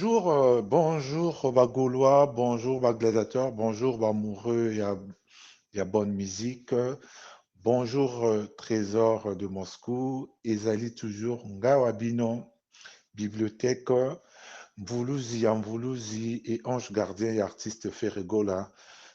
Bonjour, Gaulois, bonjour, gladiateur, bonjour, amoureux, il y a bonne musique. Bonjour, trésor de Moscou, Ezali toujours, Ngawabino, bibliothèque, Mvuluzi et ange gardien et artiste Ferregola.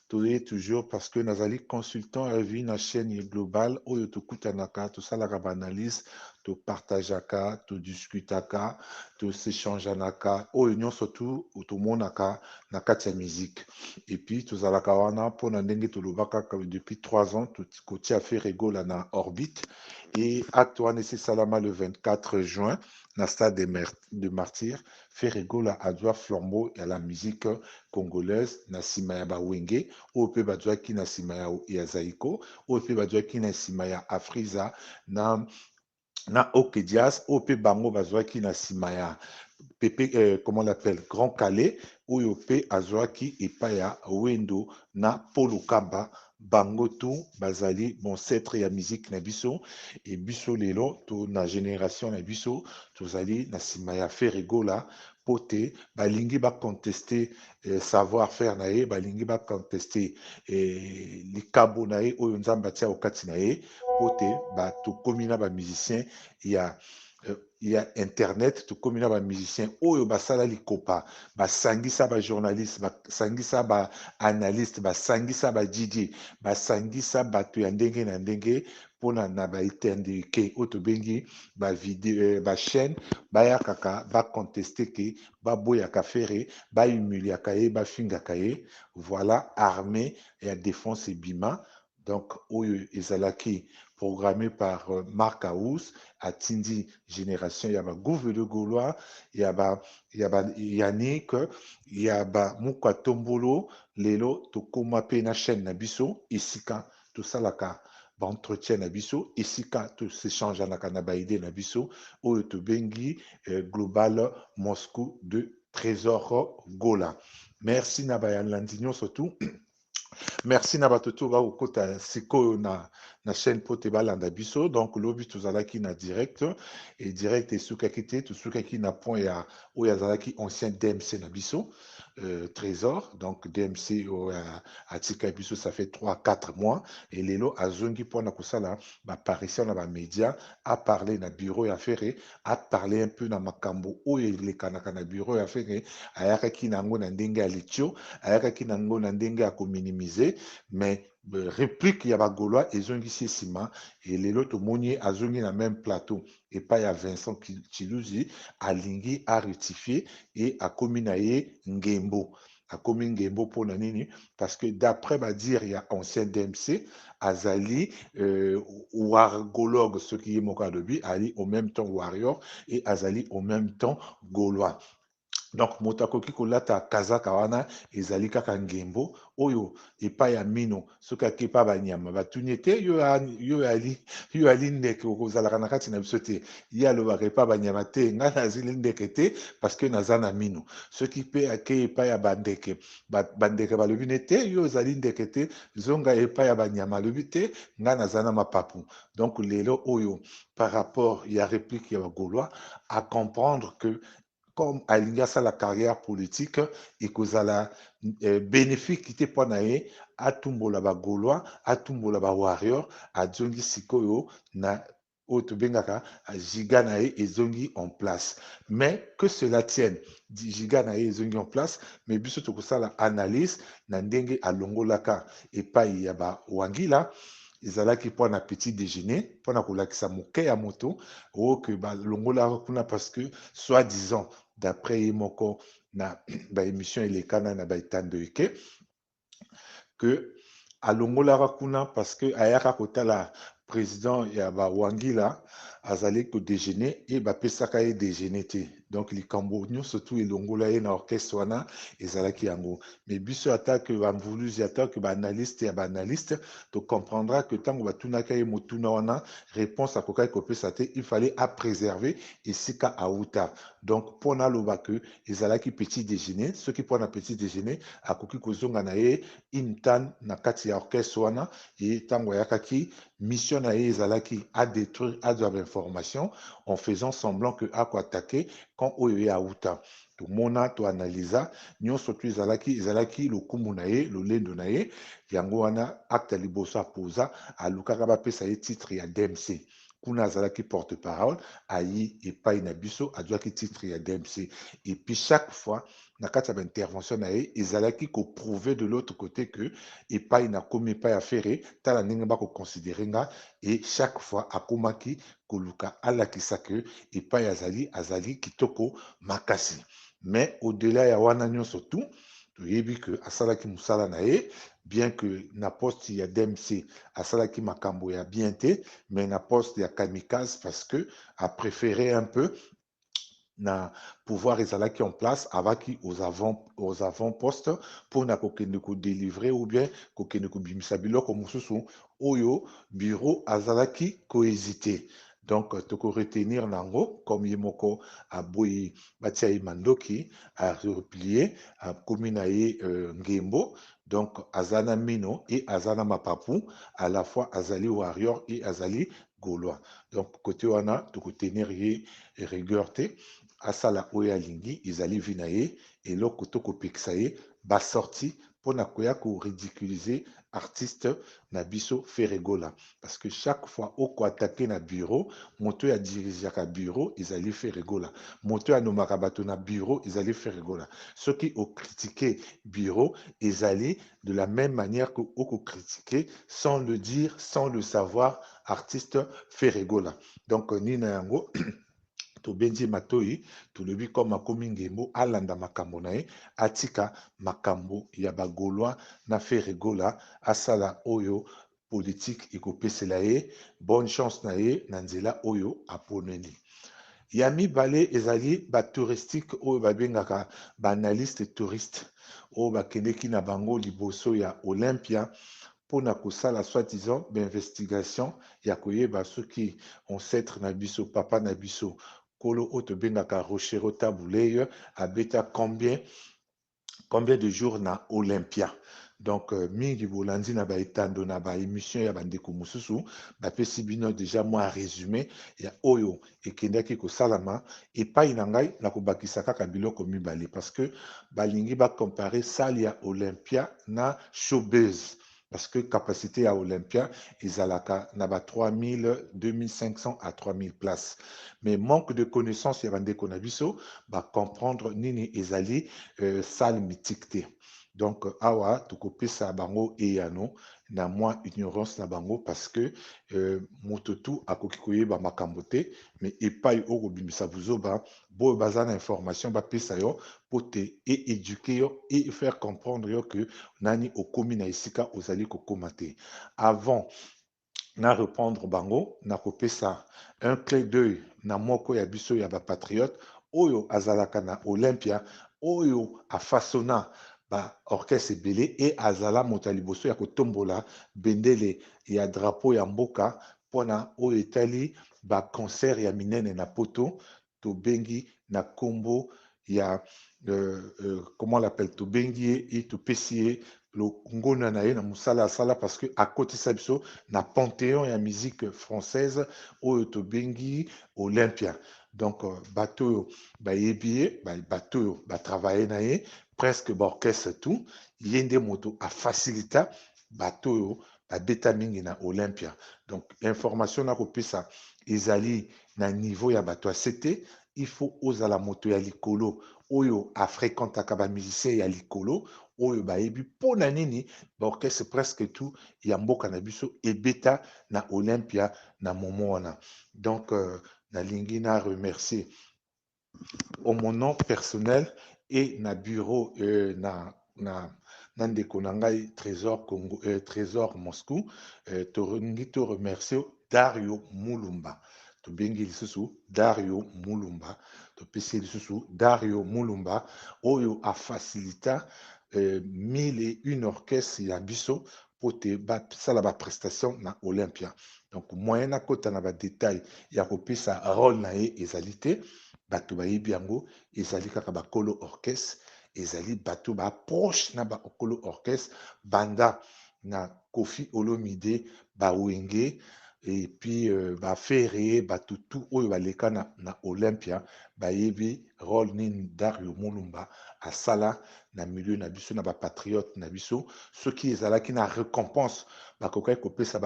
Toujours parce que nazali consultant à vie na chaîne globale oyo tokutanaka tosalaka analyse topartageaka todiscutaka tosechangeanaka oyo nyonso tu tomonaka na kati ya musique et puis tozalaka wana mpona ndenge tolobaka depuis 3 ans kotia Ferregola na orbite et acte wana esalama le 24 juin na stade de Martyrs. Ferregola adwa flambeau ya la musique congolaise na nsima ya bawenge oyo mpe bazwaki na nsima ya Zaiko oyo mpe bazwaki na nsima ya Afriza na Okedias oyo mpe bango bazwaki na nsima ya Pepe, comment on l'appelle, Grand Calais, oyo mpe azwaki epai ya Wendo na Paul Okamba bango tu bazali boncetre ya musique na biso e biso lelo to na génération na biso tozali na nsima ya Ferregola po te balingi baconteste savoir faire na ye balingi baconteste likabo na ye oyo nzambe atia okati na ye po te tokomi na bamusicien ya ya internet tokomi na bamusicien oyo basala likopa basangisa bajournaliste basangisa baanalyste basangisa badj basangisa bato ya ndenge na ndenge mpona na baetendike oyo tobengi bachaîne baya kaka baconteste ke baboyaka fere bahumiliaka ye bafingaka ye voilà armée ya défense ebima donc oyo ezalaki programmé par Marc Aous atindi génération ya bagouverneur gaulois ya ba Yannick ya ba Muka Tombolo lelo tokoma pe na chaîne na biso esika tosalaka baentretien na biso esika tosechangeanaka na baide na biso oyo tobengi global Moscou de trésor Gola. Merci na bayalandi nyonso tu merci na bato to bakokota sikoyo na chaîne po te balanda biso donc lobi tozalaki na direct et direct esukaki te tosukaki na point ya oyo azalaki ancien DMC na biso trésor donc DMC oyo atika biso ça fait 3-4 mois et lelo azongi mpona kosala baparution na bamédia aparle na bureau ya fere aparle un peu na makambo oyo elekanaka na bureau ya fere ayakaki nango na ndenge ya litio ayakaki nango na ndenge ya kominimize mais réplique ya bagaulois ezongisi nsima e lelo tomoni azongi na même plateau epai ya Vincent Chiluzi alingi arectifie e akomi na ye ngembo akomi ngembo mpona nini parce que d'après badire ya ancien DMC azali wargologue soki ye moko alobi ali au même temps warrior et azali au même temps gaulois donc moto akoki kolata kazaka wana ezali kaka ngembo oyo epai ya mino soki ake epai banyama batuni ete yo ali ndeke okozalaka na kati na biso te ye alobaka epai banyama te ngai nazili ndeke te parce que naza na mino soki mpe ake epai ya bandeke bandeke balobi ne te yo ozali ndeke te zonga epai ya banyama alobi te ngai naza na mapapu donc lelo oyo par rapport ya réplique ya bagaulois à comprendre que comme alingi asala carrière politique ekozala bénéfique te mpo na ye atumbola bagaulois atumbola bawarrior azongi sikoyo na oyo tobengaka giga na ye ezongi en place mais que cela tienne giga na ye ezongi en place mais biso tokosala analyse na ndenge alongolaka epai ya bawangila ezalaki mpona petit déjeuner mpona kolakisa moke ya moto oyo ke balongolaka kuna parce que soi disant d'après ye moko na baémission elekana na baetando eke que alongolaka kuna parce que ayaka kotala président ya bawangila azali kodéjeuner e bapesaka ye déjeuner te donc likambo nyonso tu elongola ye na orchestre wana ezalaki yango mais biso atake bamvuluzi atake baanalyste ya baanalyste tocomprendra que ntango batunaka ye motuna wana réponse akokaki kopesa te il fallait apréserver esika auta donc mpona aloba ke ezalaki petit déjeuner soki mpona petit déjeuner akoki kozonga na ye intan na kati ya orchestre wana ye ntango ayakaki mission na ye ezalaki adétruire azwa bainformation en faisant semblant que akoatake quand oyo ye auta tomona toanalyza nyonso tu ezalaki lokumu na ye lolendo na ye yango wana acte ya liboso apoza alukaka bapesa ye titre ya DMC kuna azalaki porte-parole ayi epai na biso azwaki titre ya DMC et puis chaque fois na kati ya baintervention na ye ezalaki koprouve de l'autre côté que epai na komi epai ya fere tala ndenge bakoconsidere nga et chaque fois akomaki koluka alakisa ke epai azali kitoko makasi mais au-delà ya wana nyonso tu toyebi ke asalaki mosala na ye bien que na poste ya DMC asalaki makambo ya bien te mais na poste ya kamikaze parce que a préféré un peu na pouvoir ezalaki en place avaki aux avant-postes mpona kokende kodélivrer ou bien kokende kobimisa biloko mosusu oyo bureau azalaki kohésité donc tokoretenir nango comme ye moko aboyi batia ye mandoki areplie akomi na ye ngembo donc aza na mino e aza na mapapu à la fois azali warrior e azali gaulois donc côté wana tokotenir ye rigueur te asala oyo alingi ezali vi na ye eloko tokopekisa ye basorti mpona koya koridiculize artiste na biso Ferregola parce que chaque fois okoatake na bureau moto oyo adirigeaka bureau ezali Ferregola moto oyo anomaka bato na bureau ezali Ferregola soki okritike bureau ezali de la même manière que okokritike sans le dire sans le savoir artiste Ferregola donc nina yango tobendi matoi tolobi comme akomi ngembo alanda makambo na ye atika makambo ya bagaulois na Ferregola asala oyo politique ekopesela ye bonne chance na ye na nzela oyo aponeli ya mibale ezali batouristique oyo babengaka baanalyste touriste oyo bakendeki na bango liboso ya Olympia mpona kosala soi-disant bainvestigation ya koyeba soki ancêtre na biso papa na biso kolo oyo tobengaka Rochero Tabuleyo abeta combien de jours na Olympia donc mingi bolandi na baetando na baémission ya bandeko mosusu bapesi bino déjà mwa résumé ya oyo ekendaki kosalama epai na ngai na kobakisa kaka biloko mibale parce que balingi bacompare sale ya Olympia na showbiz parce que capacité à Olympia ezalaka na ba 3000 2500 à 3000 places mais manque de connaissance ya bandeko na biso ba comprendre nini ezali salle mythique te donc awa tokopesa bango eyano na mwa ignorance na bango parce que moto tu akoki koyeba makambo te mais epai oyo kobimisa buzoba boyo baza na information bapesa yo po te éduquer yo et faire comprendre yo que nani okomi na esika ozali kokoma te avant na reprendre bango na kopesa un clé d'œil na moko ya biso ya bapatriote oyo azalaka na Olympia oyo afasona baorchestre ebele e azala moto ya liboso ya kotombola bendele ya drapeau ya mboka mpona oyo etali baconcert ya minene na poto tobengi na nkombo ya comment l'appelle tobengi ye e topesi ye ngona na ye na mosala asala parce que akotisa biso na panthéon ya musique française oyo tobengi Olympia donc bato oyo bayebi ye bato oyo batravaille na ye presque baorchestre tout ye nde moto afacilita bato oyo babeta mingi na Olympia donc information na kopesa ezali na niveau ya bato ase te il faut ozala moto ya likolo oyo afréquentaka bamusicien ya likolo oyo bayebi mpona nini baorchestre presque tout ya mboka na biso ebeta na Olympia na momo wana donc nalingi na remercier au mon nom personnel et na bureau na ndeko na ngai Trésor Congo Trésor Moscou tolingi to remercier Dario Mulumba tobengi lisusu Dario Mulumba topesi lisusu Dario Mulumba oyo afacilita 1001 orchestre ya biso po te basala baprestation na Olympia donc moyen nakota na badetail ya kopesa role na ye ezali te bato bayebi yango ezali kaka bakolo orchestre ezali bato baproche na bakolo orchestre banda na Kofi Olomide bawenge et puis bafere bato tu oyo baleka na Olympia bayebi rôle nini Dario Mulumba asala na milieu na biso na bapatriote na biso soki ezalaki na récompense bakokaki kopesa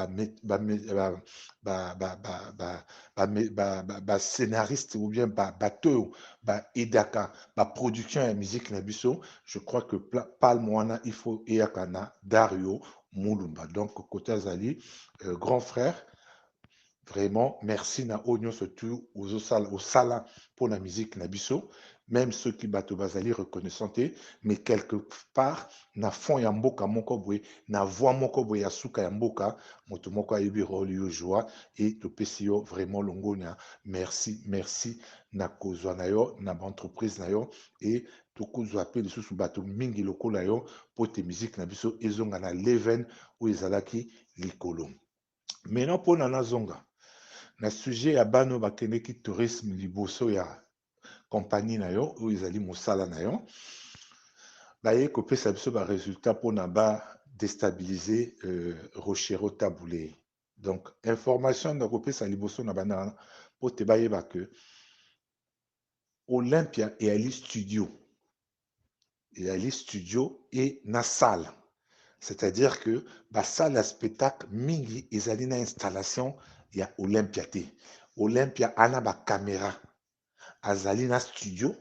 bascénariste ou bien bato oyo baedaka baproduction ya musique na biso. Je crois que palme wana il faut eyaka na Dario Mulumba. Donc côté azali grand frère, vraiment merci na oyo nyonso tu osala pour la musique na biso, même ceux qui bato bazali reconnaissant te, mais quelque part na fond ya mboka moko boye na voix moko boye ya suka ya mboka moto moko ayebi rôle yo joie et topesi yo vraiment longonia merci merci na kozwa na yo na entreprise na yo et tokozwa pe lisusu bato mingi lokola yo po te musique na biso ezonga na leven oyo ezalaki likolo. Maintenant mpona nazonga na sujet ya bano bakendeki tourisme liboso ya compagnie na yo oyo ezali mosala na yo baye kopesa biso baresultat mpona badestabilize Rochero Taboulé. Donc information na kopesa liboso na bana mpo te bayeba ke Olympia eyali studio et na salle, c'est-à-dire que basale ya spectacle mingi ezali na installation ya Olympia te. Olympia ana bacaméra azali na studio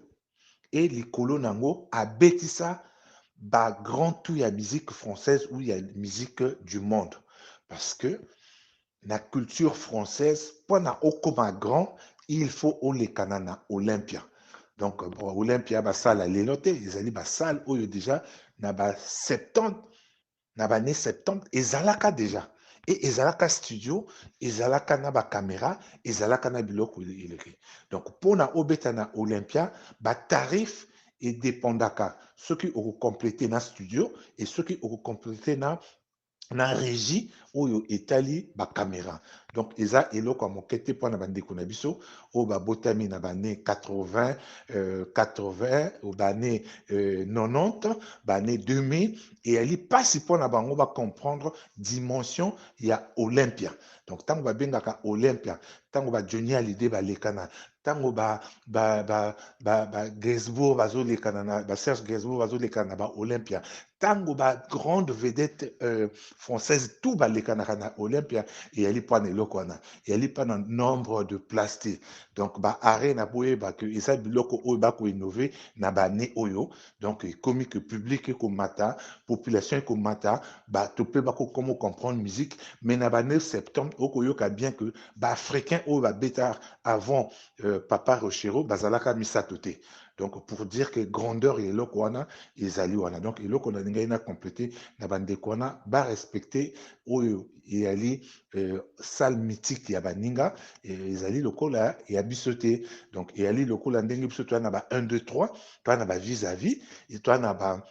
et likolo nango abetisa grand tour ya musique française ou ya musique du monde, parce que la culture française mpona okoma grand il faut olekana na Olympia. Donc Olympia basala lelo te ezali basale oyo déjà na ba 70 na bane 70 ezalaka déjà et ezalaka studio ezalaka na bacaméra ezalaka na biloko eleki. Donc mpona obeta na Olympia batarif edépendaka soki okokomplete na studio et soki okokomplete na régie oyo etali bacaméra. Donc eza eloko ya moke te mpona bandeko na biso oyo babotami na bane 80 ou bane 90 bane 2000 eyali mpasi mpona bango bacomprendre dimension ya Olympia. Donc ntango babengaka Olympia ntango bajohnny hallyday balekana ntango Gainsbourg bazolekana na baserge Gainsbourg bazolekana na baolympia ntango bagrande vedette française tout balekanaka na Olympia eyali mpona eloko wana eyali mpona nombre de place te. Donc baare na boyeba ke eza biloko oyo bakoinnove na bane oyo, donc ekomi ke public ekomata population ekomata bato mpe bakokoma comprendre musique. Mais na bane septembre okoyoka bien que baafricain oyo babeta avant Papa Rochero bazalaka misato te. Donc pour dire que grandeur et eloko wana ezali wana. Donc eloko na ngai na compléter na bandeko wana ba respecter oyo eyali salle mythique ya baninga ezali lokola ya biso te. Donc eyali lokola ndenge biso to na ba 1 2 3 to na ba vis-à-vis et to na ba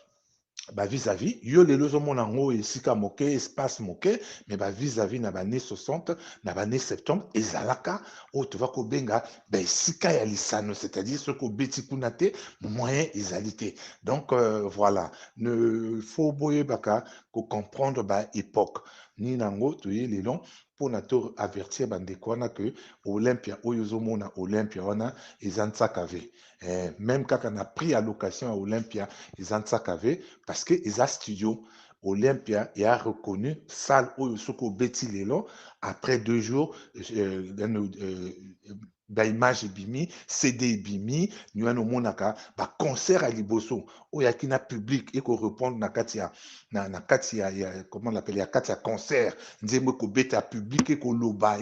vis-à-vis yo lelo ozomona ngo esika moke espace moke mais ba vis-à-vis na bane 60 na bane 70 ezalaka oyo tova kobenga esika ya lisano, c'est-à-dire soki obeti kuna te moyen ezali te. Donc voilà, ne faut boyebaka kocomprendre ba époque ni nango toye lelo mpona to avertir bandeko wana ke Olympia oyo ozomona Olympia wana eza ntsaka ve. Même kaka na prix ya location ya Olympia eza ntsaka ve parce que eza studio. Olympia a reconnu salle oyo soki obeti lelo après 2 jours baimage ebimi cd ebimi niwana omonaka baconcert ya liboso oyo yaki na public ekorépondre na kati ya comment l'appelle ya kati ya concert nzembo ekobeta ya public ekoloba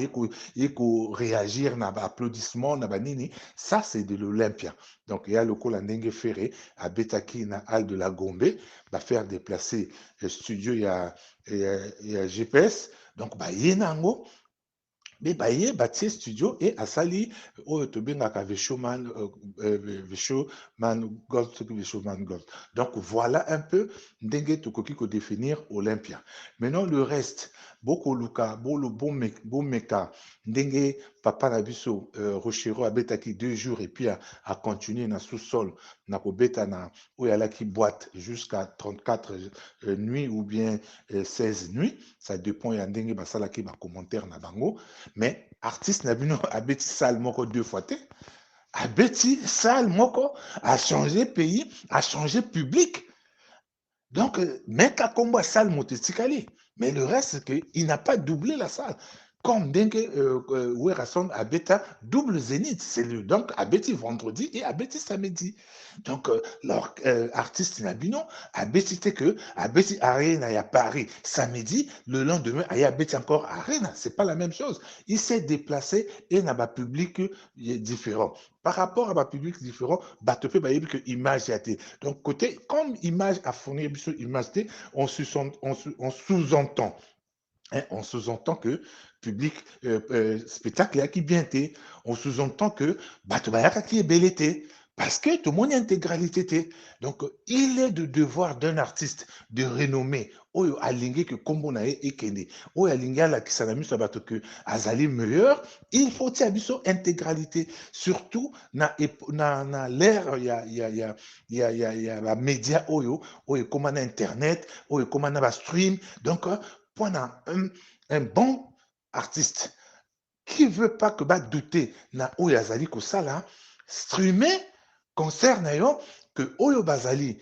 ekoréagir na baapplaudissement na banini. Ça c'est de l'Olympia. Donc eya lokola ndenge fere abetaki na halle de la Gombe bafaire déplacer studio ya GPS. Donc baye nango mais baye batie studio et asali oyo tobengaka Veshoman Gold. Donc voilà un peu ndenge tokoki ko définir Olympia. Maintenant le reste boko luka bolo bomeka ndenge papa na biso Rochero abetaki 2 jours et puis a continué na sous-sol na kobeta na oyo alaki boîte jusqu'à 34 nuits ou bien 16 nuits, ça dépend ya ndenge basalaki ba commentaire na bango, mais artiste na bino abeti salle moko 2 fois te, abeti salle moko, a changé pays, a changé public. Donc, mec a combat salle mototikali. Mais le reste, c'est qu'il n'a pas doublé la salle. Comme Dengue Werason Abeta double Zénith. C'est le donc Abeti vendredi et Abeti samedi. Donc, leur artiste Nabino, Abeti c'était que Abeti Arena à Paris samedi, le lendemain, à Abeti encore Arena. C'est pas la même chose. Il s'est déplacé et n'a pas public différent. Par rapport à un public différent, Batope Bayebi que image a été. Donc, côté, comme image a fourni image, on sous-entend. Hein, on sous-entend que public spectacle qui bien été, on sous-entend que Batobayaka qui est bel été. Parce que tout le monde est intégralité. Donc, il est de devoir d'un artiste de renommée, oyo alingue que kombo na e kende, oyo alingue la kisanami so bato que azali meilleur, il faut y abiso intégralité, surtout na l'ère ya la média oyo comme na internet, oyo comme na ba stream. Donc, pour un bon artiste qui veut pas que ba douter na oyo azali ko sala streamer concert na yo que oyo bazali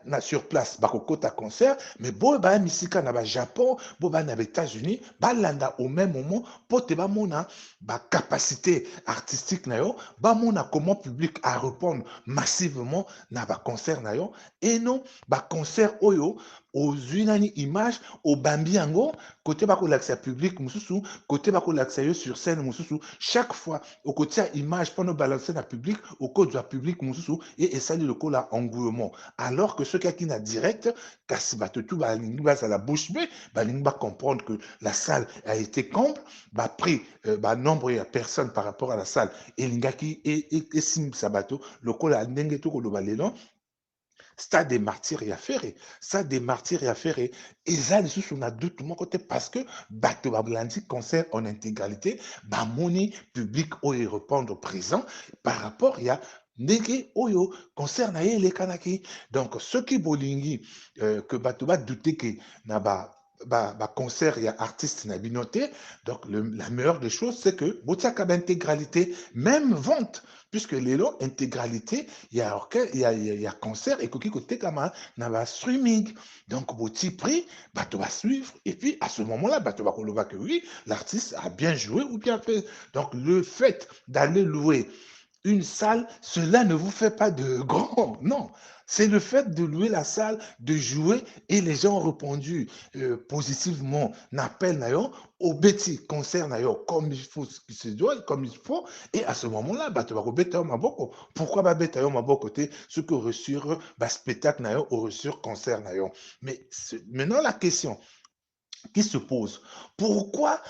na sur place bakokota concert, mais boyo ba misika na ba Japon, bo ba na États-Unis, ba landa au même moment pour te ba mona ba capacité artistique na yo, ba mona comment public à répondre massivement na ba concert na yo, et non ba concert oyo aux une image au bambi yango côté bako l'accès public mususu côté bako l'accès sur scène mususu chaque fois au côté image pendant balancer na public au côté du public mususu et ça le cola engouement alors que ceux qui na direct kasi bato tout ba à la bouche bée ba comprendre que la salle a été comble ba pris ba nombre de personnes par rapport à la salle et lingaki et sim sabato le cola ndenge to ko lo balelo stade des martyrs et affairé, stade des martyrs et affairé. Et ça, les sous, on a doute de mon côté parce que Bato Bablandi concert en intégralité, Bamoni public au répondre présent par rapport, il y a Nege Oyo, concert na les Kanaki. Donc, ceux qui bolingi, que Bato va douter que Naba. Concert, il y a artiste na binoté. Donc, la meilleure des choses, c'est que Botiaka intégralité, même vente, puisque les lots intégralité, il y a concert et qui côté comme un streaming. Donc, petit prix, tu vas suivre. Et puis, à ce moment-là, tu vas voir que oui, l'artiste a bien joué ou bien fait. Donc, le fait d'aller louer une salle, cela ne vous fait pas de grand. Non, c'est le fait de louer la salle, de jouer, et les gens ont répondu positivement. N'appel nayo, au petit concert nayo, comme il faut, ce qui se doit, comme il faut. Et à ce moment-là, tu vas rebêter au maboko. Pourquoi va bêter au maboko côté ce que reçur spectacle nayo, ou reçur concert nayo. Mais maintenant la question qui se pose, pourquoi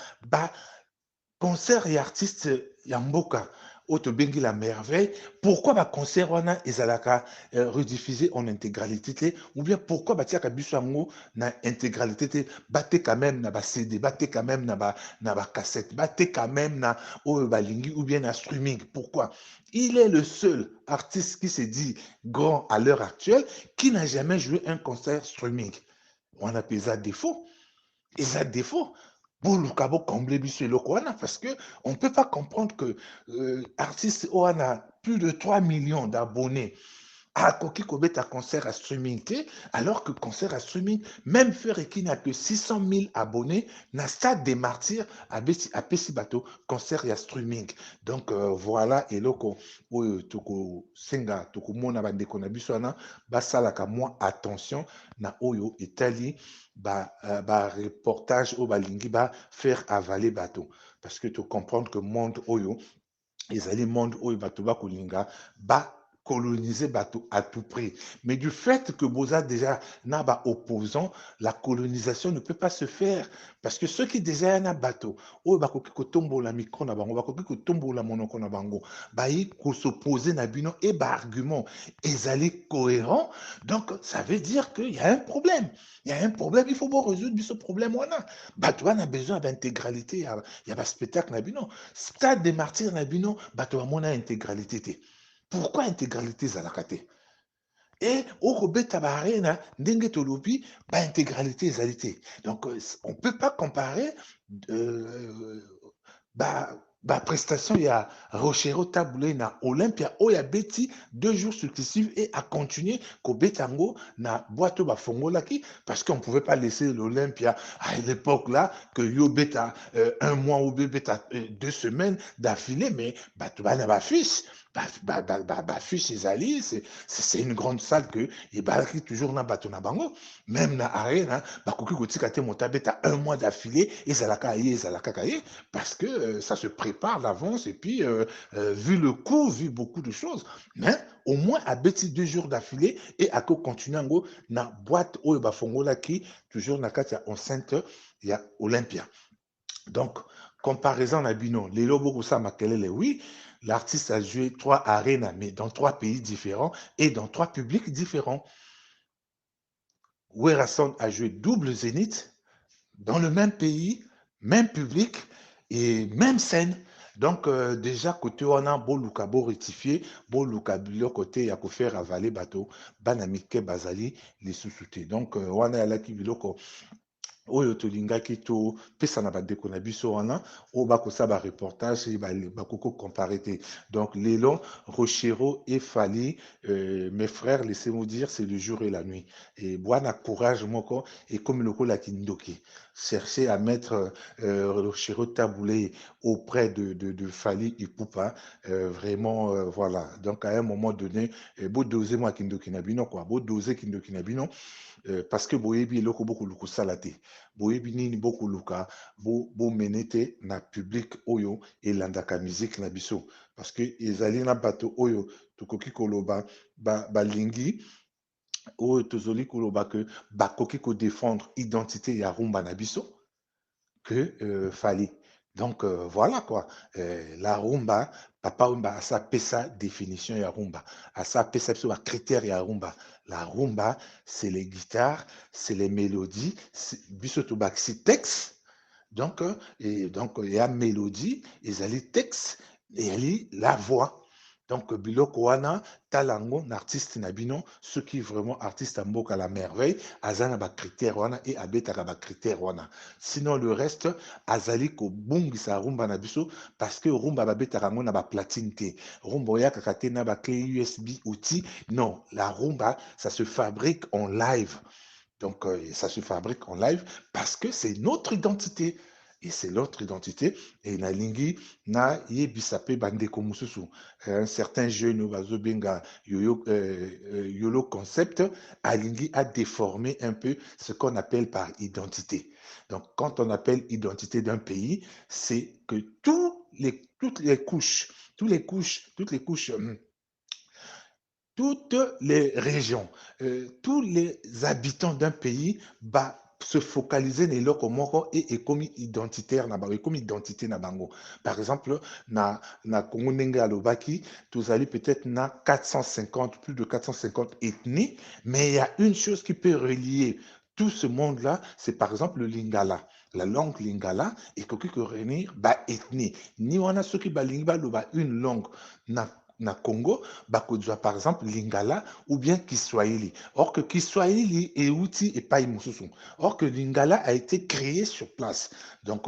concert et artiste Yamboka Otobengi la merveille, pourquoi ba concert wana ezalaka rediffusé en intégralité ou bien pourquoi batiaka biso yango na intégralité batte quand même na ba CD, batte quand même na ba cassette, batte quand même na balingi ou bien na streaming. Pourquoi? Il est le seul artiste qui se dit grand à l'heure actuelle qui n'a jamais joué un concert streaming. On appelle ça défaut. Et ça défaut. Boulukabo comblé biso parce que on ne peut pas comprendre que artiste a plus de 3 millions d'abonnés à Koki Kobet à concert à streaming, alors que concert à streaming, même faire qui n'a que 600 000 abonnés, n'a stade des martyrs à Pessi Bateau, concert à streaming. Donc voilà, et loko, toko senga, toko mona bande konabiswana, basalaka moins attention, na oyo Italie, reportage au balingi, faire avaler bateau. Parce que tu comprends que monde oyo, ezali monde oyo bato bakolinga coloniser bateau à tout prix. Mais du fait que Boza déjà n'a pas opposant, la colonisation ne peut pas se faire. Parce que ceux qui déjà un bateau, oh, bah, ko tombo la micro na bango, bah, ko tombo la monoko na bango, bah, ko s'opposer na bino et bah, argument, ezali cohérent. Donc, ça veut dire qu'il y a un problème. Il y a un problème, il faut bon résoudre ce problème. Bateau a besoin d'intégralité. Il y a un spectacle na bino. Stade des martyrs na bino, bateau a mon intégralité. Pourquoi intégralité zalakate? Et au Robeta Barena, ndenge tolobi, ba intégralité zalité. Donc, on ne peut pas comparer euh, ba prestation ya Rochero Taboulé na Olympia Oya Beti 2 jours successifs et à continuer qu'au Betango na Boato Bafongolaki parce qu'on ne pouvait pas laisser l'Olympia à l'époque là que yo beta 1 mois ou beta 2 semaines d'affilée mais Batouba n'a pas fils. Fils Ezali, c'est une grande salle que il balaki toujours na bato na bango même na arena bakoki kotika te motabeta 1 mois d'affilée ezalaka ye ezalaka kaye parce que ça se prépare d'avance et puis vu le coût, vu beaucoup de choses, mais au moins à bêti 2 jours d'affilée et à continuer en gros na boîte au bafongola qui toujours na kati ya enceinte il y a Olympia. Donc comparaison na bino, les loboko ça makelele oui, l'artiste a joué 3 arènes mais dans 3 pays différents et dans 3 publics différents. Werason a joué double zénith dans le même pays, même public et même scène. Donc, déjà, côté on a beau luka, beau rectifier, beau luka, le côté, il y a faire avaler bateau, banamike bazali, les sous-soutés. Donc, on a là qui biloko, oyo tolingaki topesa na bandeko na biso wana oyo bakosala bareportage bakoko compare te. Donc lelo Rochero et Fali, mes frères, laissez-moi dire, c'est le jour et la nuit. Et bwana courage moko et comme lokola kindoki chercher à mettre Rochero Taboulé auprès de Fali Ipupa, vraiment voilà. Donc à un moment donné, beau doser moi kindoki nabino quoi, beau doser kindoki nabino parce que boyebi eloko beaucoup luku salate boyebi nini beaucoup luka bo menete na public oyo elandaka musique na biso parce que ezali na bato oyo tukoki koloba balingi oyo tozoli koloba que bakoki ko défendre identité ya rumba na biso que fallait. Donc voilà quoi. La rumba, papa rumba a sa pesa définition ya rumba, a sa pesa critère ya rumba. La rumba, c'est les guitares, c'est les mélodies, biso baxi texte. Donc il y a mélodie, il y a les textes et il y a la voix. Donc biloko wana talango na artiste nabino ceux qui vraiment artiste à mboka la merveille azana ba critère wana et abetaka ba critère wana. Sinon le reste azali ko bungisa rumba na biso parce que rumba babetaka ngo na ba platine te. Rumba ya kakate na ba clé USB outil. Non, la rumba ça se fabrique en live. Donc, ça se fabrique en live parce que c'est notre identité. Et c'est notre identité. Et na lingi, na yebisape bandeko mususu. Un certain jeune Bazobenga Yolo Concept a lingi a déformé un peu ce qu'on appelle par identité. Donc, quand on appelle identité d'un pays, c'est que toutes les couches, toutes les régions, tous les habitants d'un pays bah, se focaliser na eloko moko et comme identitaire na bango, comme identité na bango. Par exemple, na Congo ndenge alobaki, tozali peut-être na 450, plus de 450 ethnies, mais il y a une chose qui peut relier tout ce monde-là, c'est par exemple le lingala. La langue lingala et koki ko réunir ba ethnie. Ni wana soki ba lingala loba une langue na Congo, bakozwa par exemple lingala ou bien kiswahili. Or que kiswahili est outil et pas mususu. Or que lingala a été créé sur place. Donc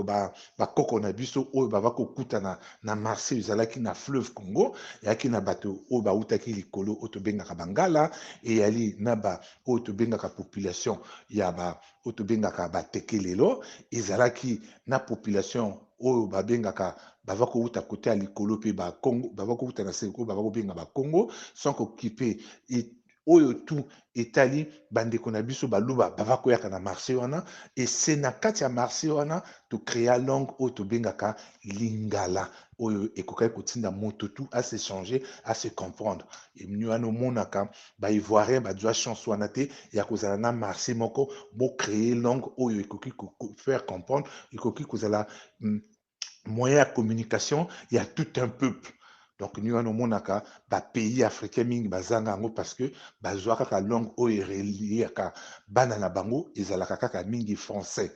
koko na biso oyo bavako kuta na Marseille ezalaki na fleuve Congo, yaki na bato oyo bautaki likolo oyo tobengaka bangala et yali na ba oyo tobengaka population ya ba oyo tobengaka bateke lelo ezalaki na population oyo babengaka bava kouta côté à likolo pe ba Congo bava kouta na se ko bava kobenga ba Congo sans qu'occupé oyo tu etali bandeko na biso baluba bava koyaka na marché wana et c'est na kati ya marché wana tocréa langue oyo tobengaka lingala oyo ekokaki kotinda moto tu aséchanger ase comprendre emini wana omonaka baivoirien bazwa chance wana te ya kozala na marché moko bocréer langue oyo ekoki faire comprendre ekoki kozala moyen de communication, il y a tout un peuple. Donc, nous avons monaka ba pays africains mingi bazanga yango parce que bazwa kaka langue oyo relié ka bana na bango ezalaka kaka mingi français.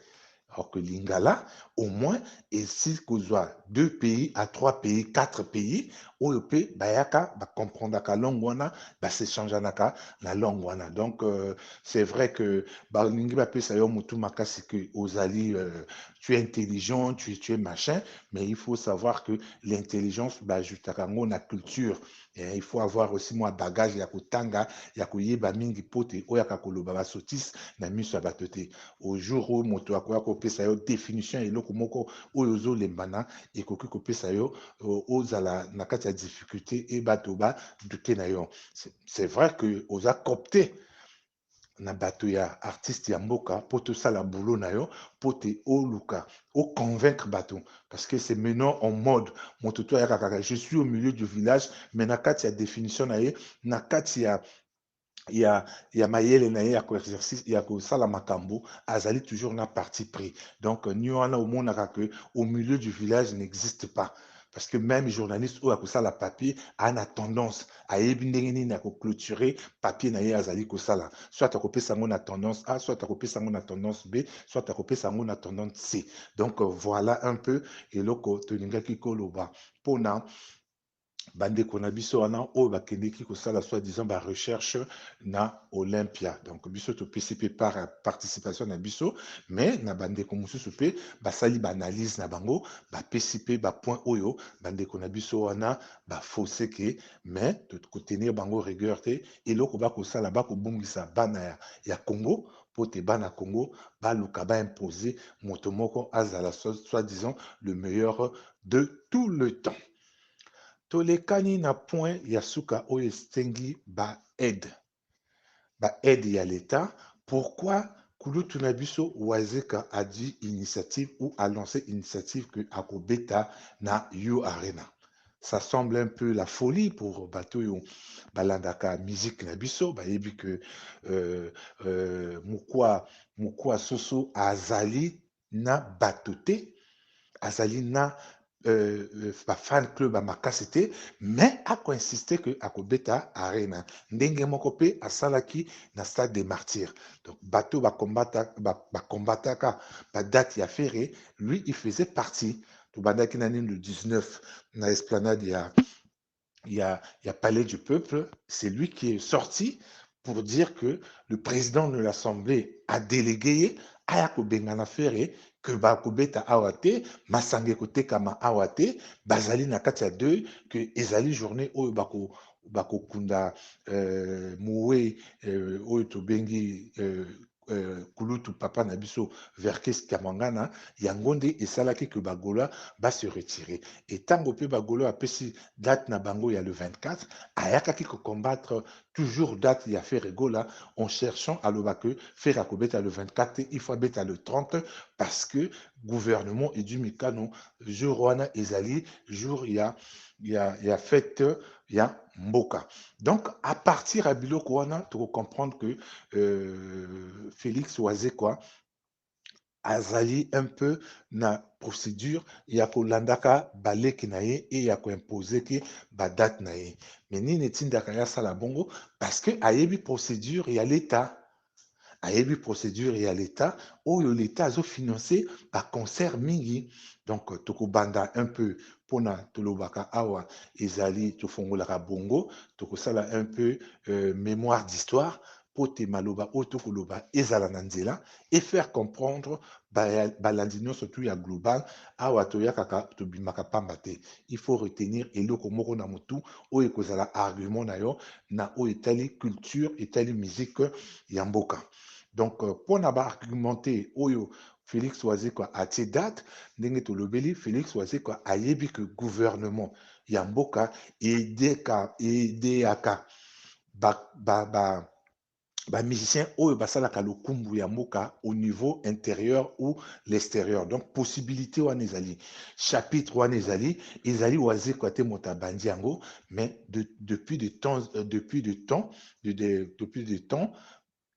Alors que Lingala, au moins, et si kozwa 2 pays à 3 pays, 4 pays, OEP, bayaka, ba comprendre ka langue wana, ba s'échanger naka la langue wana. Donc, c'est vrai que, ba lingi ba pe sayo mutu makasi que ozali, tu es intelligent, tu es machin, mais il faut savoir que l'intelligence, bah, jutaka ngo na culture. Et il faut avoir aussi moi bagage ya kotanga, ya koyeba mingi pote, oyaka koloba ba sotis, na miso ya bato te. Au jour où moto akoya kopesa yo définition eloko moko oyo ozolembana ekoki kopesa yo ozala na kati ya difficulté e bato badute na yo. C'est vrai que oza copté na bato ya artiste ya mboka mpo tosala boulot na yo mpo te oluka oconvaincre bato parce que c'est maintenant en mode moto to ayaka kaka je suis au milieu du village mais na kati ya définition na ye na kati ya mayele na ye ya koexercice ya kosala makambo azali toujours na parti pris donc ni wana omonaka que au milieu du village n'existe pas parce que même journaliste oyo akosala papier ana tendance ayebi ndenge nini akoclôturer papier na ye azali kosala soit akopesa yango na tendance A soit akopesa yango na tendance B soit akopesa yango na tendance C donc voilà un peu eloko tolingaki koloba mpona bandeko na biso wana oyo bakendeki kosala soi-disant ba recherche na Olympia donc biso topesi mpe par participation na biso mais na bandeko mosusu mpe basali baanalyse na bango bapesi mpe bapoint oyo bandeko na biso wana bafose ke mais kotenir bango rigueur te eloko bakosala bakobongisa bana ya Congo mpo te bana Congo baluka baimposer moto moko azala soi-disant le meilleur de tout le temps. Tolekani na point ya suka oyo esengi baide ya l'État. Pourquoi kulutu na biso Wazeka a dit initiative ou a lancé initiative que akobeta na You Arena? Ça semble un peu la folie pour bato yo balandaka musique na biso bayebi que mukwa soso azali na bato te azali na fan club ya makasi te mais akoinsiste ke akobeta arena ndenge moko mpe asalaki na stade des martyrs donc bato bakombataka badate ya fere lui il faisait partie tobandaki na nini le 19 na esplanade ya palais du peuple c'est lui qui est sorti pour dire que le président de l'Assemblée a délégué aya kobengana fere que bakobeta awa te masanga ekotekama awa te bazali na kati ya deuil que ezali journée oyo bakokunda mowe oyo tobengi kulutu papa na biso Verkes Kamangana yango nde esalaki ke bagola base retirer etango mpe bagola apesi date na bango ya le 24 ayakaki kocombattre toujours date ya faire gola en cherchant aloba que faire akobeta le 24 il faut beta le 30 parce que gouvernement et du mikano jour wana ezali jour ya fête ya mboka donc à partir ya biloko wana tokocomprendre que Félix Wazekwa azali un peu na procédure ya kolandaka baleki na ye e ya koimpose badate na ye mais nini etindaka ye asala bongo parce que ayebi procédure ya l'état ayebi procédure ya l'état oyo l'état azofinance baconcert mingi donc tokobanda un peu mpona tolobaka awa ezali tofungolaka bongo tokosala un peu mémoire d'histoire po te maloba oyo tokoloba ezala na nzela et faire comprendre balandi nyonso tu ya global awa toyakaka tobimaka pamba te il faut retenir eloko moko na motu oyo ekozala argument na yo na oyo etali culture etali musique ya mboka donc mpona baargumenter oyo Félix Wazekwa atie date ndenge tolobeli Félix Wazekwa ayebi que gouvernement ya mboka edeyaka musicien oyo basalaka lokumbu ya mboka au niveau intérieur ou l'extérieur. Donc possibilité wana ezali, chapitre wana ezali wazekwa te moto abandi yango, mais depuis de temps depuis de temps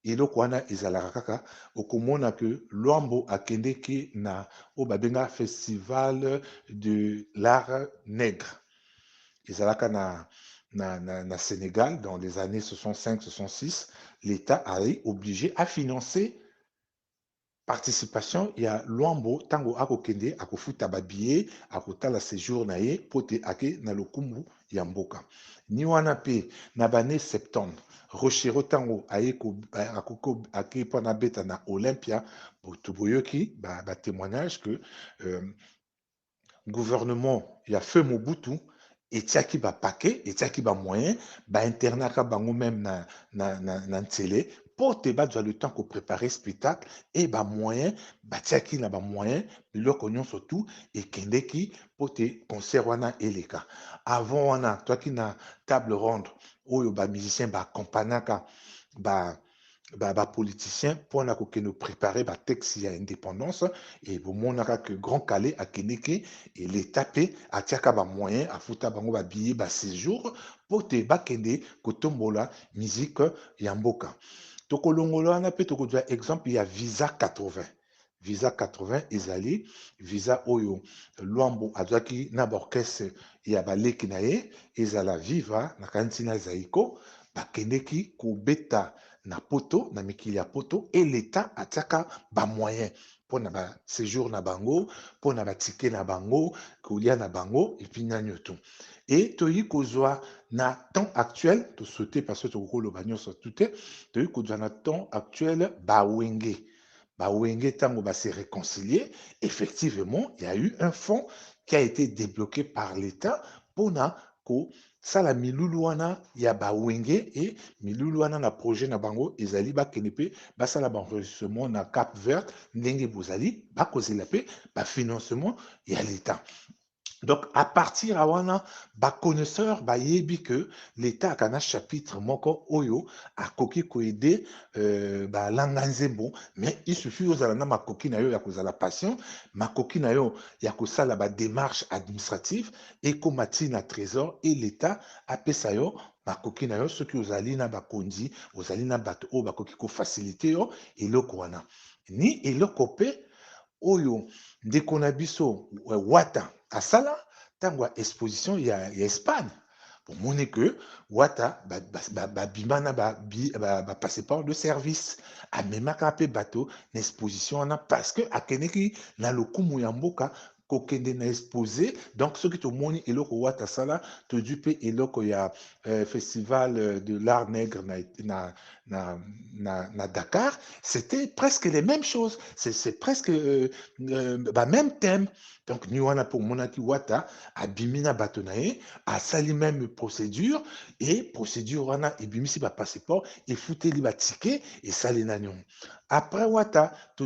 eloko wana ezalaka kaka okomona ke Luambo akendeki na oyo babenga festival de l'art nègre ezalaka na Sénégal dans les années 65-66, l'État a été obligé à financer participation ya Luambo tango akokende akofuta babillet akotala séjour na ye po te ake na lokumbu ya mboka ni wana pe na bane 70 Rochero tango ake mpo na beta na Olympia toboyoki ba témoignage que gouvernement ya feu Mobutu etiaki bapake etiaki bamoyen bainternaka bango même na nzele mpo te bazwa le temps kopréparer spectacle e bamoyen batiaki na bamoyen biloko nyonso tu ekendeki mpo te concert wana eleka avant wana toaki na table ronde oyo bamusicien baakompagnaka bapoliticien mpona kokende préparer batexte ya indépendance e bomonaka que Grand Calais akendeki e l'état mpe atiaka bamoyen afuta bango babillet baséjour mpo te bakende kotombola musique ya mboka tokolongola wana mpe tokozwa exemple ya visa 80 visa 80 ezali visa oyo Luambo azwaki na baorchestre ya baleki na ye ezala viva na kantina zaiko bakendeki kobeta na poto na mikili ya poto e l'état atiaka bamoyen mpona baséjour na bango mpona batike na bango kolia na bango epuis nani to e toyi kozwa na temps actuel tosaute parce que tokokoloba nyonso tu te toyi kozwa na temps actuel bawenge ntango base réconcilier effectivement il y a eu un fonds qui a été débloqué par l'état mpona kosala milulu wana ya bawenge e milulu wana na projet na bango ezali bakende mpe basala baenregistrement na Cap Vert ndenge bozali bakozela mpe bafinancement ya l'état. Donc, à partir à wana, connaisseur bayebi que l'État a un chapitre moko oyo a koki ko aider langa nzembo, mais il suffit aux alana makoki na yo ya kozala patient, makoki na yo ya kosala ba démarche administrative et komati na trésor et l'État a pesa yo makoki na yo soki ozali na bakonzi, ozali na bato o bakoki ko faciliter yo eloko wana. Ni eloko pe oyo ndeko na biso Wata asala ntango ya exposition ya Espagne bomoni ke Wata babima na bapasseport de service amemaka mpe bato na exposition wana parce que akendeki na lokumu ya mboka kokende na exposé donc soki tomoni eloko Wata asala tozwi mpe eloko ya festival de l'art nègre na Dakar, c'était presque les mêmes choses. C'est presque même thème. Donc, nous, on a pour Monaki Wata, à Bimina Batonae, à sali même procédure, et procédure, on a, et Bimisi ba passeport, et fouté li ba ticket, et sali nanion. Après Wata, tu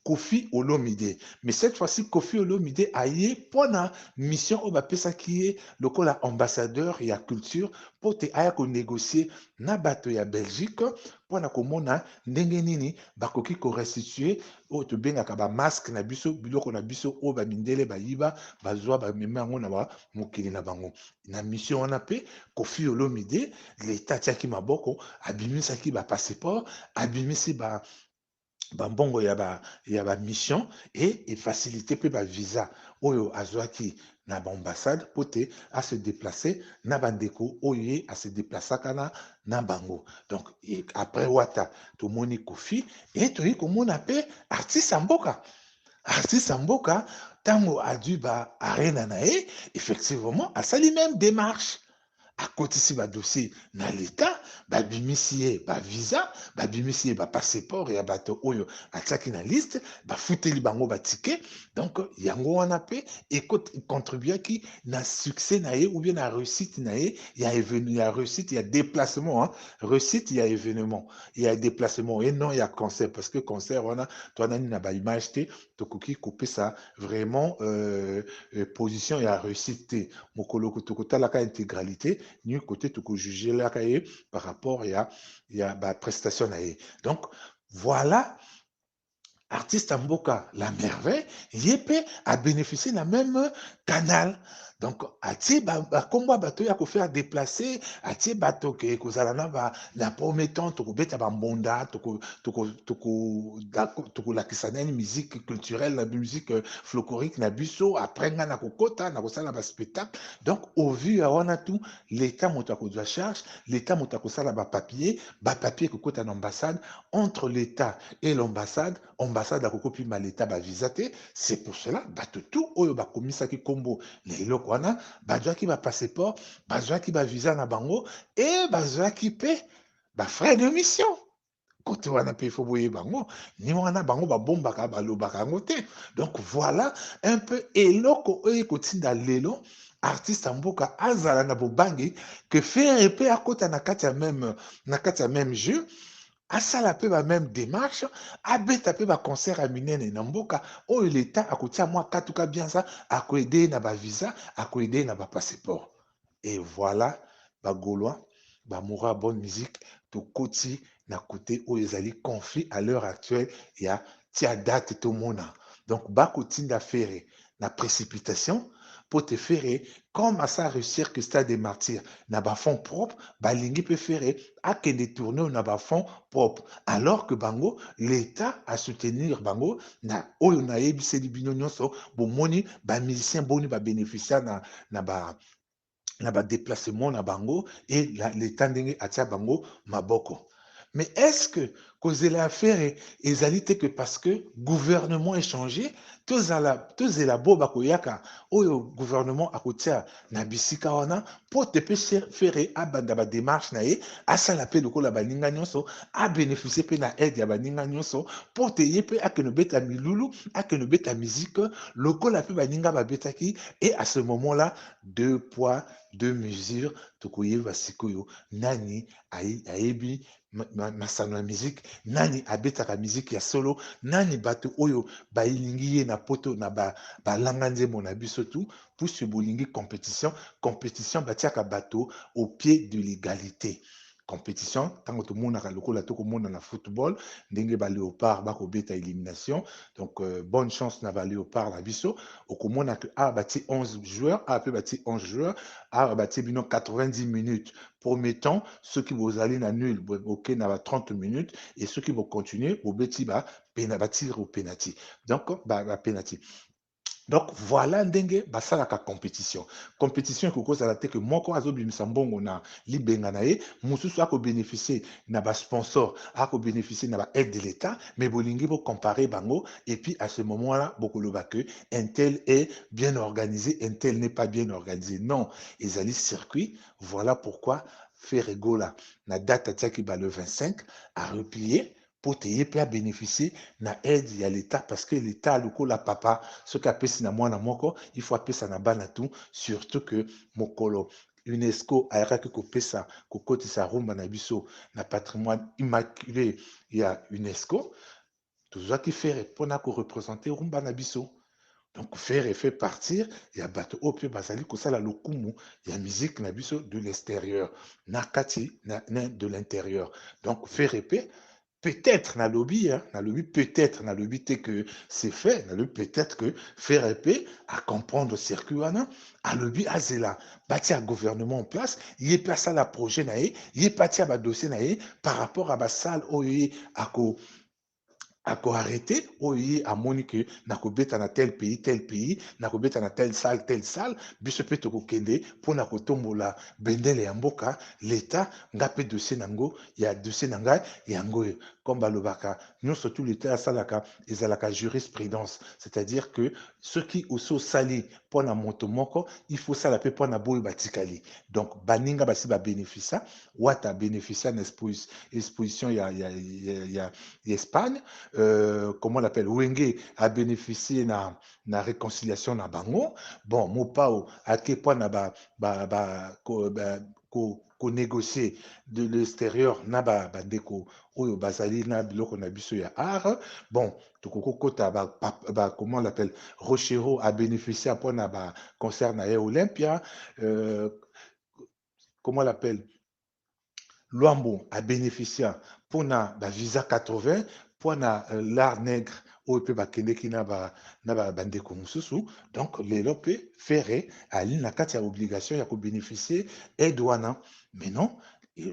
Kofi Olomide. Mais cette fois-ci, Kofi Olomide a eu pour la mission au Bapesa qui est le ambassadeur et la culture pour te aya ko négocier na bato ya Belgique pour na komona ndenge nini bakoki ko restituer o to bengaka ba masque na biso biloko na biso o ba mindele ba yiba bazwa ba memango na ba mokili na bango na mission wana pe Kofi Olomide l'état tiaki maboko abimisaki ba passeport abimisi ba bambongo ya ba mission et facilité pe ba visa oyo azwaki na ambassade po te à se déplacer na bandeko oyo à se déplacer na bango donc après Wata tomoni Kofi et toyi komona pe artiste mboka tango adu ba arena na ye effectivement asali même démarche akotisi badossier na l'état babimisi ye bavisa babimisi ye bapasseport ya bato oyo atiaki na liste bafuteli bango batike donc yango wana mpe econtribuaki na succès na ye ou bien na réussite na ye ya réussite ya déplacement réussite ya événement ya déplacement et non ya concert parce que concert wana toanani na baimage te tokoki kopesa vraiment position ya réussite te mokolo tokotalaka intégralité ni côté toko juger la cahier par rapport à la prestation. Donc, voilà, artiste Mboka, la merveille, yépé a bénéficié de la même canal. Donc, atie combat bateau ya ko faire déplacer, atie bateau ke kozala na premier temps to ko beta ba mbonda, to ko lakisa na musique culturelle, la musique folklorique na biso, après nga na kokota na kosala ba spectacle. Donc, au vu ya wana tout, l'état moto ko doit charge, l'état moto ko sala ba papier ko kota na ambassade, entre l'état et ambassade a kokopi maleta ba visa te. C'est pour cela bato tout oyo ba komisaki kombo na eloko wana bazwaki ba passeport, bazwaki ba visa na bango et bazwaki pe ba frais de mission. Côté wana pe faut boyer bango ni wana bango ba bombaka balobaka yango te. Donc voilà un peu eloko oyo kotinda lelo artiste Mboka azala na bobangi que faire pe akota na kati ya même jeu, asala pe ba même démarche, abeta pe ba concert à minene na mboka oyo l'état akotia mwa katuka bien ça, akoede na ba visa, akoede na ba passeport. Et voilà, ba Gaulois, ba moura bonne musique, to koti na côté oyo ezali conflit à l'heure actuelle, ya tia date to mona. Donc ba kotinda faire na précipitation pour te faire comme à ça réussir que stade des martyrs na ba fond propre, ba lingi pe faire a que détourner na ba fond propre, alors que bango l'état a soutenir bango na oyo na yebiseli bino nyonso bomoni ba musicien boni ba bénéficiaire na ba déplacement na bango et l'état ndenge atia bango maboko. Mais est-ce que kozela affaire ezali te que parce que gouvernement est changé, tozela bo bakoyaka oyo gouvernement akotia na bisika wana po te pe faire abanda ba démarche na ye asala pe lokola baninga nyonso a bénéficier pe na aide ya baninga nyonso po te ye pe akeno beta milulu akeno beta musique lokola pe baninga babetaki. Et à ce moment-là, deux poids deux mesures tokoyeba sikoyo nani ayebi masano ya musique, nani abetaka musique ya solo, nani bato oyo bailingi ye na poto na balanga nzembo na biso tu puisque bolingi compétition batiaka bato au pied de l'égalité. Compétition ntango tomonaka lokola tokomona na football ndenge baléopard bakobeta élimination. Donc bonne chance na baléopard na biso okomona que bati 11 joueurs pe bati 11 joueurs bati bino 90 minutes. Premier temps, ceux qui vont aller na nul, ok, na 30 minutes, et ceux qui vont continuer, au beti tir au penalty. Donc, penalty. Donc voilà ndenge basalaka compétition. Compétition ekoko zala te que moko azobimisa mbongo na libenga na ye, mususu ako bénéficier na ba sponsor, ako bénéficier na ba aide de l'État, mais bolingi bo comparer bango et puis à ce moment-là, bokoloba que un tel est bien organisé, un tel n'est pas bien organisé. Non, ezali circuit, voilà pourquoi Ferregola na date atiaki ba le 25 a replié pour te ye bénéficier na aide ya l'État parce que l'État lokola papa ce qu'apesi na mwana moko il faut apesa na bana tout, surtout que mokolo UNESCO ayakaki kopesa kokotisa rumba na biso na patrimoine immaculé ya UNESCO tozwaki faire mpona koreprésenter rumba na biso. Donc faire fait partir ya bato oyo mpe bazali kosala lokumu ya musique na biso de l'extérieur na kati de l'intérieur. Donc faire epé peut-être na lobby, hein, na lobby peut-être na lobby que c'est fait, na lobby peut-être que faire épée à comprendre circuit wana, à lobby azela, bâtir un gouvernement en place, y est pas ça la projet nae, y est pas ba dossier nae par rapport à ba salle oye ako arrêté oye amoni que nakobeta na tel pays nakobeta na telle salle biso pe tokokende mpona kotombola bendele ya mboka l'état nga pe dossier nango ya dossier na ngai yango oyo comme balobaka nyonso tout l'état asalaka ezalaka jurisprudence, c'est-à-dire que soki osi osali mpona moto moko il faut sala pe mpona boyo batikali. Donc baninga basi babénéficia wata bénéficia na exposition ya Espagne. Comment on l'appelle, Wenge a bénéficié na réconciliation na bango. Bon, Mopao a quel point na ko négocier de l'extérieur na deko oyo bazali na biloko na biso ya art. Bon, tokoko kota comment on l'appelle, Rochero a bénéficié pour na concert na Olympia. Comment on l'appelle, Luambo a bénéficié pour na ba visa 80 pour na l'art nègre oyo pe bakendeki na bandeko mosusu. Donc lelo pe fere ali na kati ya obligation ya kobénéficie aide wana. Mais non,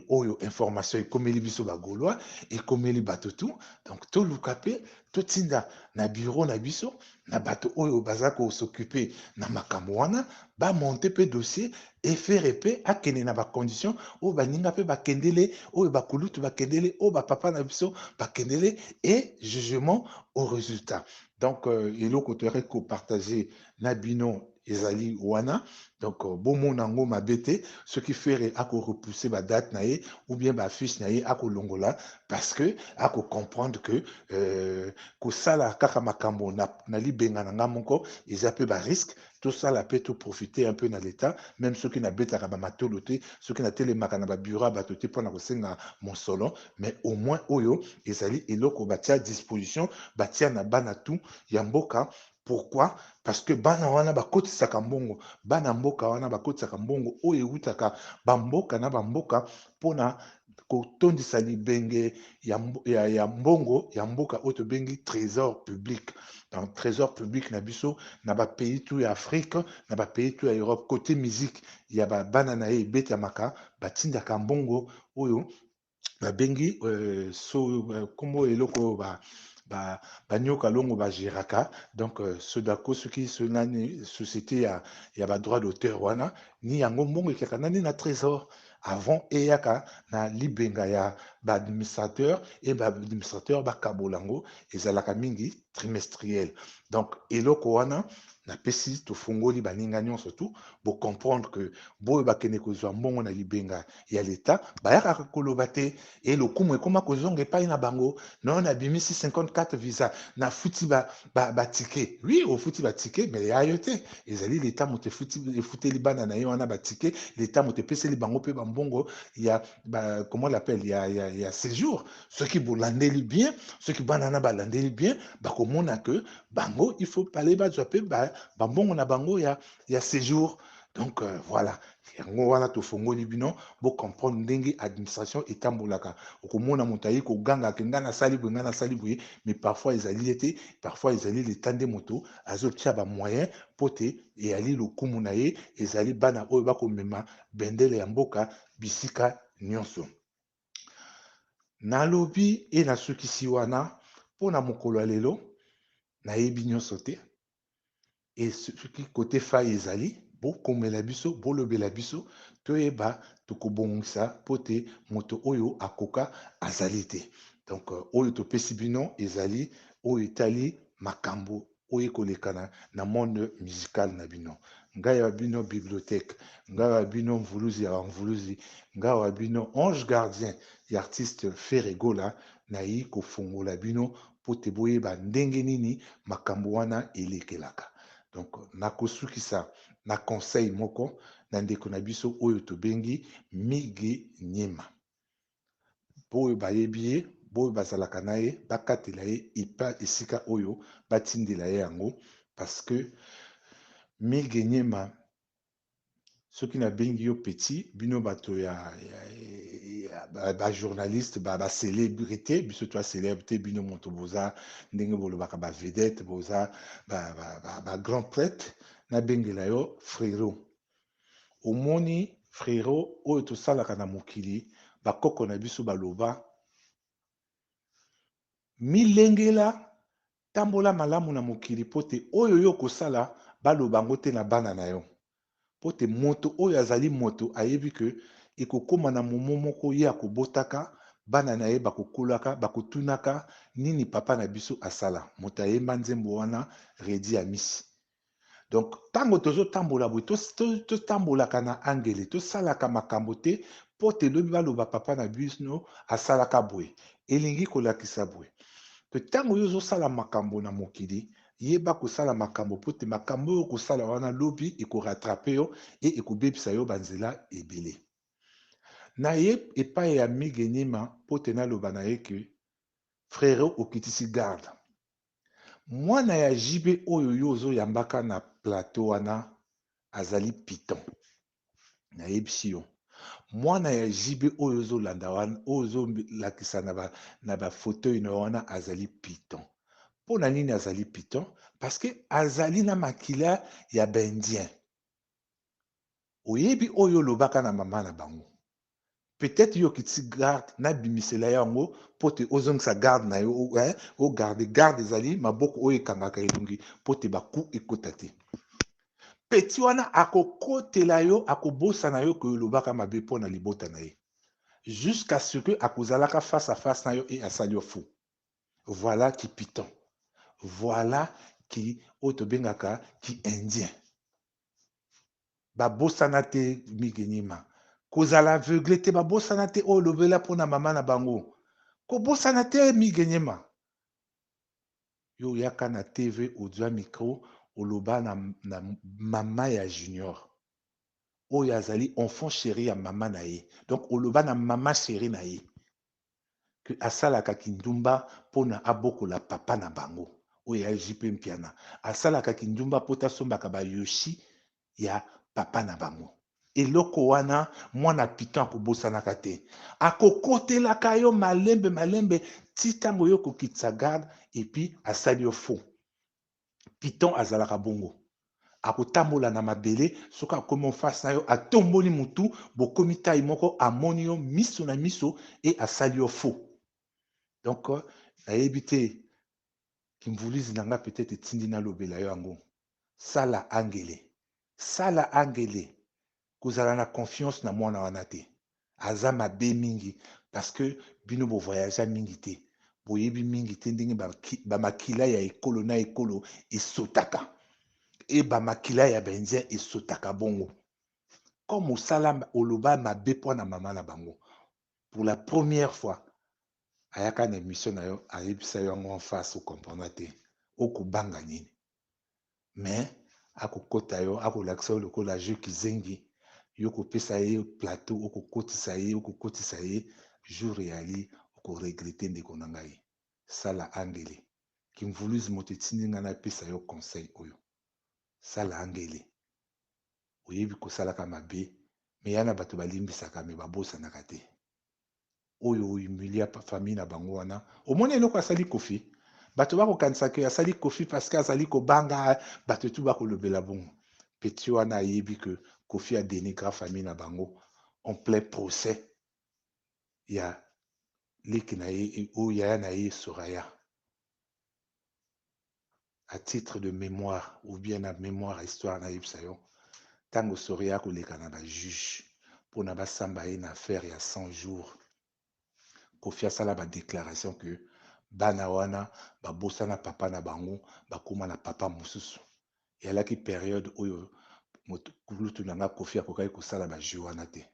oyo information ekomeli biso bagaulois, ekomeli bato tu. Donc toluka pe totinda na bureau na biso na bato oyo baza s'occuper na makambo wana bamonte pe dossier efere pe akende na bacondition oyo baninga mpe bakendele oyo bakulutu bakendele oyo bapapa na biso bakendele et jugement au résultat. Donc eloko toyaki kopartage na bino ezali wana. Donc bomona yango mabe te soki fere akorepousser badate na ye ou bien bafiche na ye akolongola parce que akocomprendre que kosala kaka makambo na libenga na nga moko eza mpe barisque tosala mpe toprofite un peu na l'état même soki nabetaka bamatolo te soki natelemaka na babureau ya bato te mpona kosenga mosolo mais au moins oyo ezali eloko batia disposition batia na bana tu ya mboka. Pourquoi? Parce que bana wana bakotisaka mbongo, bana mboka wana bakotisaka mbongo oyo eutaka bamboka na bamboka mpona kotondisa libenge ya mbongo ya mboka oyo tobengi trésor public. Donc trésor public na biso na bapays tu ya Afrique na bapays tu ya Europe côté musique ya bana na ye ebetamaka batindaka mbongo oyo babengi kombo eloko oyo banyoka longo bagéraka. Donc sodako soki nani société ya badroit d'auteur wana ni yango mbongo ekaka nani na trésor avant eyaka na libenga ya baadministrateur e baadministrateur bakabola yango ezalaka mingi trimestriel. Donc eloko wana napesi tofungoli baninga nyonso tu bocomprendre que boyo bakende kozwa mbongo na libenga ya leta bayakaka koloba te e lokumu ekoma kozonga epai na bango non nabimisi 54 visa nafuti batike oui ofuti batike mais ya yo te ezali leta moto efuteli bana na ye wana batike leta moto epeseli bango mpe bambongo ya comment l'appelle ya séjour. Soki bolandeli bien soki bana na balandeli bien bakomona que bango il faut pale bazwa mpe bambongo na bango ya séjour. Donc voilà yango wana tofongoli bino bocomprendre ndenge administration etambolaka. Okomona moto ayi koganga ke nga nasali boye nga nasali boye mais parfois ezali ye te parfois ezali leta nde moto azotia bamoyen mpo te eyali lokumu na ye ezali bana oyo bakomema bendele ya mboka bisika nyonso. Nalobi e nasukisi wana mpona mokolo ya lelo nayebi nyonso te e soki kote fai ezali bokomela biso bolobela biso toyeba tokobongisa mpo te moto oyo akoka azali te. Donc oyo topesi bino ezali oyo etali makambo oyo ekolekana na monde musical na bino. Ngai ya bino bibliothèque ngai ya bino mvuluzi ya bamvuluzi ngai ya bino ange gardien ya artiste Feregola nayi kofungola bino mpo te boyeba ndenge nini makambo wana elekelaka. Donc nakosukisa na conseil moko na ndeko na biso oyo tobengi Mige Nyema boyo bayebi ye boyo bazalaka na ye bakatela ye epa esika oyo batindela ye yango parce que Mige Nyema soki nabengi yo petit bino bato ya bajournaliste bacélébrité biso toa célébrité bino moto boza ndenge bolobaka bavedette boza bagrand prêtre nabengela yo frérot. Omoni frérot oyo tosalaka na mokili bakoko na biso baloba milengela tambola malamu na mokili mpo te oyo yo kosala baloba yango te na bana na yo mpo te moto oyo azali moto ayebi ke ekokóma na momo moko ye akobotaka bana na ye bakokulaka bakotunaka nini papa na biso asala moto ayemba nzembo wana redi ya misi. Donc ntango tozotambola boye totambolaka na angele tosalaka makambo te mpo te lobi baloba papa na biso asalaka boye elingi kolakisa boye to ntango yo ozosala makambo na mokili yeba kosala makambo mpo te makambo oyo kosala wana lobi ekorattrape yo e ekobebisa yo banzela ebele. Naye epai ya Mige Nyema mpo te naloba na ye ke frère okitisi garde mwana ya jibe oyo yo ozoyambaka na plateau wana azali piton nayebisi yo mwana ya jibe oyo ozolanda wana oyo ozolakisa na bafauteuil na wana azali piton. Mpo na nini azali piton? Parce que azali na makila ya baindien. Oyebi oyo olobaka na mama na bango. Peut-être yo kiti garde na bimisela yango po te ozongisa garde na yo o garde ezali maboko oyo ekangaka elongi po te baku ekota te. Petit wana akokotela yo akobosana yo ko olobaka mabe mpo na libota na ye. Jusqu'à ce que akozalaka face à face na yo et asali yo fou. Voilà qui piton. Voilà qui otobengaka qui indien. Babosana te migenyima. Kozala aveugle te babosana te o lobela pona mama na bango. Kobosana te migenyima. Yo yaka na TV audio micro oloba na mama ya junior. Oyo azali enfant chéri ya mama na ye. Donc oloba na mama chéri na ye. Que asalaka kindumba pona abokola papa na bango. Oyo ya jipe mpiana. Asalaka kindumba pota sombaka ba yoshi ya papa na bango. Eloko wana mwana piton akobosanaka te. Akokotelaka yo malembe ti ntango yo kokitisa garde et puis asali yo faux. Piton azalaka bongo. Akotambola na mabele soki akomi face na yo atomboli mutu bokomi tai moko amoni yo miso na miso et asali yo faux. Donc nayebi te kimvulizi na nga peut-être etindi nalobela yo yango. Sala angele. Sala angele. Kozala na confiance na mwana wana te. Aza mabe mingi parce que bino bo voyage mingi te. Boyebi mingi te ndenge ba makila ya ekolo na ekolo esotaka. Et ba makila ya benzien esotaka bongo. Comme osala oloba mabe po na mama na bango. Pour la première fois ayaka na émission na yo ayebisa yo en face o comprendre te. Okobanga nini. Mais akokota yo akolakisa yo lokola jeu kizengi. Yo kopesa ye plateau okokotisa ye jour yali okoregrete ndeko na ngai. Sala angele. Kimvuluzi moto etindi nga napesa yo conseil oyo. Sala angele. Oyebi kosalaka mabe me yana bato balimbisaka me babosanaka te. Oyo ohumilia famille na bango wana. Omoni eloko asali Kofi. Bato bakokanisa ke asali Kofi parce que azali kobanga bato tu bakolobela bongo. Petit wana ayebi que Kofi a dénigré famille na bango en plein procès. Ya leki na ye o yaya na ye Soraya. À titre de mémoire ou bien na mémoire histoire na yebisa yo. Tango Soraya koleka na ba juge pona basamba ye na affaire ya 100 jours. Kofi asala ba déclaration que bana wana babosana papa na bango bakoma na papa mosusu. Yalaki période oyo moto kulutu nanga Kofi akokaki kosala ba jeu wana te.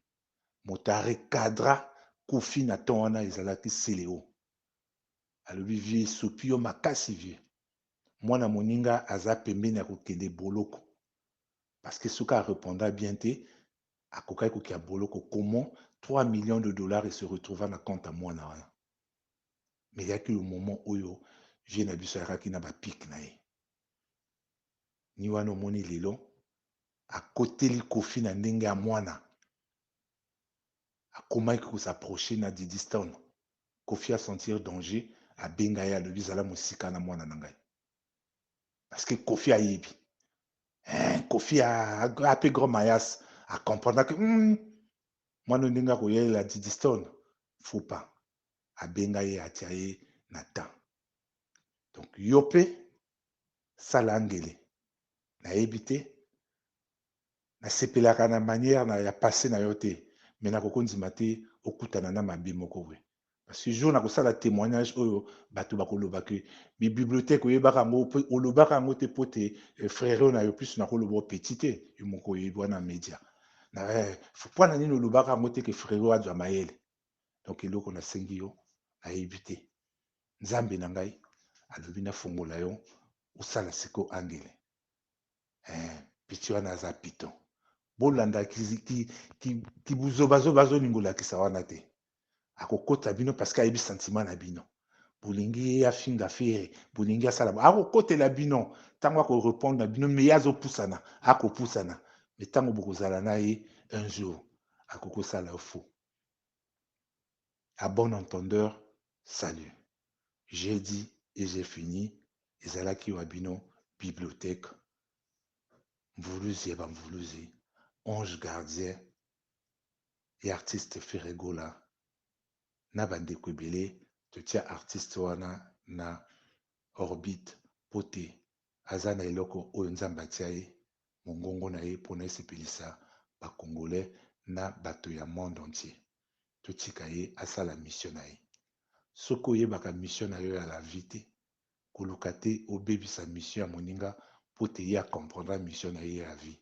Moto recadra Kofi na ton wana ezalaki Seleo. Alobi vie sopi yo makasi vie. Mwana moninga aza pembeni ya kokende boloko. Parce que soki areponda bien te akokaki kokia boloko. Comment 3 millions de dollars et se retrouva na compte à mwana wana. Mais yaki le moment oyo vie na biso yakaki na ba pic na ye. Ni wana omoni lelo akoteli Kofi na ndenge ya mwana. Akomaki s'approcher na Didi Stone. Kofi a sentir danger a benga ya alobi zala mosika na mwana na ngai. Parce que Kofi a yebi. Kofi a pe gros mayas a comprendre que mwana ndenge koyelela Didi Stone faut pas. A benga ye atia ye na temps. Donc yo pe sala angele. Na yebi te na sepelaka na manière na ya passé na yo te. Mais na kokondima te okutana na mabe moko we. Parce que jour na kosala témoignage oyo bato bakoloba ke bi bibliothèque oyebaka ngo olobaka ngo te pote frère na yo plus na koloba petit te yo moko yebwa na média. Na faut na nini olobaka ngo te ke frère azwa mayele. Donc eloko na sengi yo ayebi te. Nzambe na ngai alobi na fongola yo osala siko angele. Pichi wana aza piton. Bolanda ki buzobazo ningolakisa wana te. Akokota bino parce que ayebi sentiment na bino. Bolingi afinga fere, bolingi asala. Akokotela bino, tango ako répondre na bino mais yazo pusana, akopusana. Mais tango bokozala na ye un jour, akoko sala faux. À bon entendeur, salut. J'ai dit et j'ai fini. Ezalaki wabino bibliothèque. Mvuluzi et Mvuluzi, ange gardien et artiste Ferregola. Na bandeko ebele totia artiste wana na orbite pote aza na eloko oyo nzambe atia ye mongongo na ye mpona esepelisa bakongolais na bato ya monde entier. Totika ye asala mission na ye. Soki oyebaka mission na yo ya la vie te, koluka te obebisa mission ya moninga mpo te ye acomprendra mission na ye ya vie.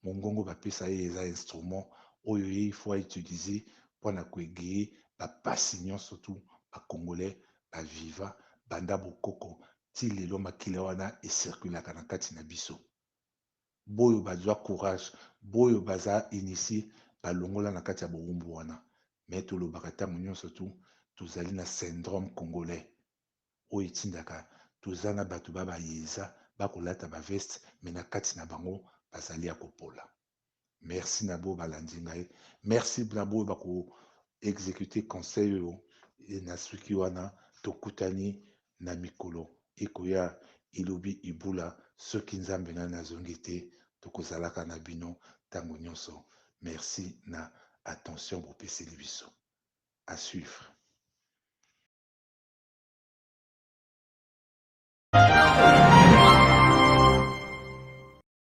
Mongongo bapesa ye eza instrument oyo ye ifo autilize mpona koegeye bapasi nyonso tu bakongolais baviva banda bokoko ti lelo makila wana esirkulaka na kati na biso. Boyo bazwa courage, boyo baza initie balongola na kati ya bowumbu wana. Me tolobaka ntango nyonso tu tozali na syndrome congolais oyo etindaka toza na bato babayeza bakolata baveste me na kati na bango bazali ya kopola. Merci na bo balandi ngai, merci na boyo bako-exécuter conseil oyo na suki wana tokutani na mikolo ekoya ilobi ibula soki nzambe nani azongi te tokozalaka na bino ntango nyonso. Merci na attention bopeseli biso. À suivre.